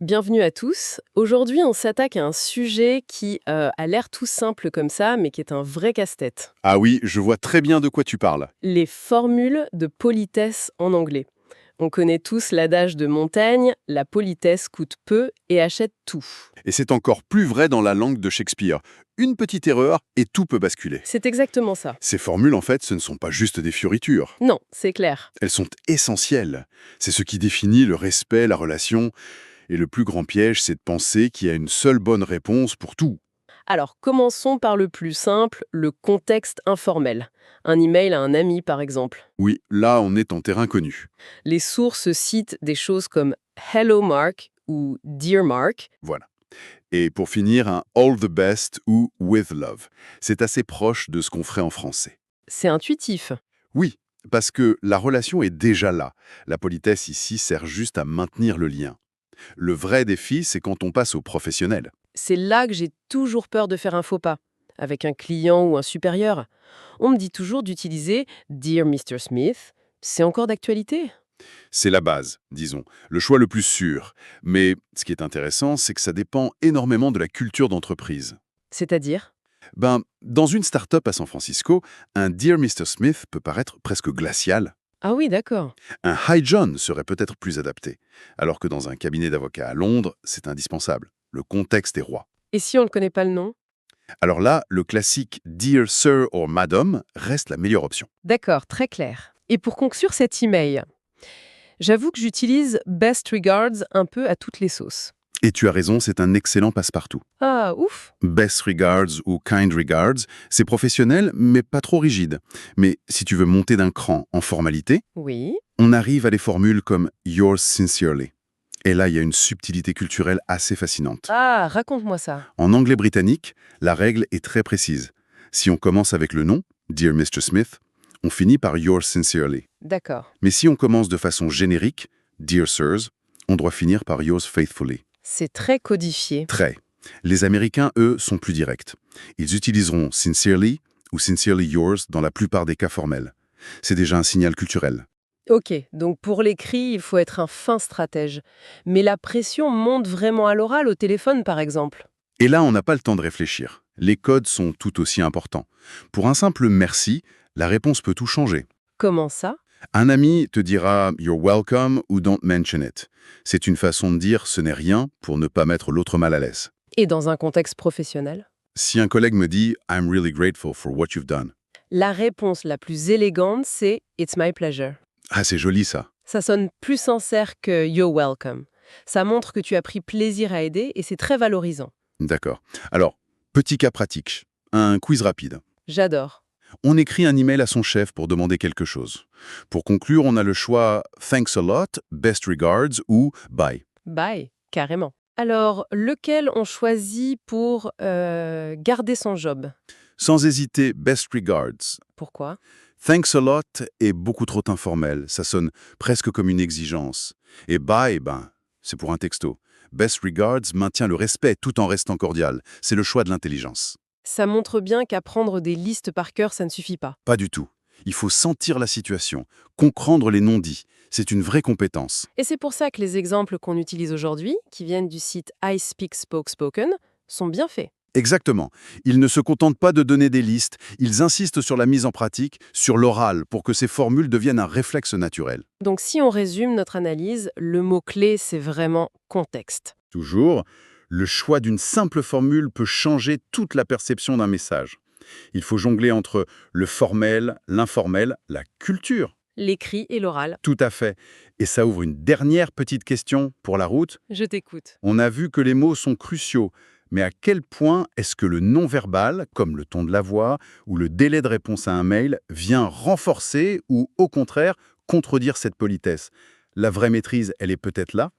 Bienvenue à tous. Aujourd'hui, on s'attaque à un sujet qui a l'air tout simple comme ça, mais qui est un vrai casse-tête. Ah oui, je vois très bien de quoi tu parles. Les formules de politesse en anglais. On connaît tous l'adage de Montaigne, la politesse coûte peu et achète tout. Et c'est encore plus vrai dans la langue de Shakespeare. Une petite erreur et tout peut basculer. C'est exactement ça. Ces formules, en fait, ce ne sont pas juste des fioritures. Non, c'est clair. Elles sont essentielles. C'est ce qui définit le respect, la relation. Et le plus grand piège, c'est de penser qu'il y a une seule bonne réponse pour tout. Alors, commençons par le plus simple, le contexte informel. Un email à un ami, par exemple. Oui, là, on est en terrain connu. Les sources citent des choses comme Hello Mark ou Dear Mark. Voilà. Et pour finir, un all the best ou with love. C'est assez proche de ce qu'on ferait en français. C'est intuitif. Oui, parce que la relation est déjà là. La politesse ici sert juste à maintenir le lien. Le vrai défi, c'est quand on passe au professionnel. C'est là que j'ai toujours peur de faire un faux pas. Avec un client ou un supérieur, on me dit toujours d'utiliser Dear Mr. Smith. C'est encore d'actualité? C'est la base, disons, le choix le plus sûr. Mais ce qui est intéressant, c'est que ça dépend énormément de la culture d'entreprise. C'est-à-dire? Dans une start-up à San Francisco, un Dear Mr. Smith peut paraître presque glacial. Ah oui, d'accord. Un Hi John serait peut-être plus adapté. Alors que dans un cabinet d'avocats à Londres, c'est indispensable. Le contexte est roi. Et si on ne connaît pas le nom? Alors là, le classique Dear Sir or Madam reste la meilleure option. D'accord, très clair. Et pour conclure cet email, j'avoue que j'utilise Best Regards un peu à toutes les sauces. Et tu as raison, c'est un excellent passe-partout. Ah, ouf! Best regards ou kind regards, c'est professionnel, mais pas trop rigide. Mais si tu veux monter d'un cran en formalité, Oui. on arrive à des formules comme yours sincerely. Et là, il y a une subtilité culturelle assez fascinante. Ah, raconte-moi ça. En anglais britannique, la règle est très précise. Si on commence avec le nom, Dear Mr. Smith, on finit par yours sincerely. D'accord. Mais si on commence de façon générique, Dear Sirs, on doit finir par yours faithfully. C'est très codifié. Très. Les Américains, eux, sont plus directs. Ils utiliseront sincerely ou sincerely yours dans la plupart des cas formels. C'est déjà un signal culturel. Ok, donc pour l'écrit, il faut être un fin stratège. Mais la pression monte vraiment à l'oral, au téléphone par exemple. Et là, on n'a pas le temps de réfléchir. Les codes sont tout aussi importants. Pour un simple merci, la réponse peut tout changer. Comment ça? Un ami te dira You're welcome ou Don't mention it. C'est une façon de dire ce n'est rien pour ne pas mettre l'autre mal à l'aise. Et dans un contexte professionnel? Si un collègue me dit I'm really grateful for what you've done. La réponse la plus élégante, c'est It's my pleasure. Ah, c'est joli ça. Ça sonne plus sincère que You're welcome. Ça montre que tu as pris plaisir à aider et c'est très valorisant. D'accord. Alors, petit cas pratique. Un quiz rapide. J'adore. On écrit un email à son chef pour demander quelque chose. Pour conclure, on a le choix Thanks a lot, Best regards ou Bye. Bye, carrément. Alors, lequel on choisit pour garder son job? Sans hésiter, Best regards. Pourquoi? Thanks a lot est beaucoup trop informel, ça sonne presque comme une exigence. Et Bye, c'est pour un texto. Best regards maintient le respect tout en restant cordial. C'est le choix de l'intelligence. Ça montre bien qu'apprendre des listes par cœur, ça ne suffit pas. Pas du tout. Il faut sentir la situation, comprendre les non-dits. C'est une vraie compétence. Et c'est pour ça que les exemples qu'on utilise aujourd'hui, qui viennent du site I Speak Spoke Spoken, sont bien faits. Exactement. Ils ne se contentent pas de donner des listes, ils insistent sur la mise en pratique, sur l'oral, pour que ces formules deviennent un réflexe naturel. Donc si on résume notre analyse, le mot-clé, c'est vraiment contexte. Toujours, le choix d'une simple formule peut changer toute la perception d'un message. Il faut jongler entre le formel, l'informel, la culture. L'écrit et l'oral. Tout à fait. Et ça ouvre une dernière petite question pour la route. Je t'écoute. On a vu que les mots sont cruciaux, mais à quel point est-ce que le non-verbal, comme le ton de la voix ou le délai de réponse à un mail, vient renforcer ou, au contraire, contredire cette politesse? La vraie maîtrise, elle est peut-être là?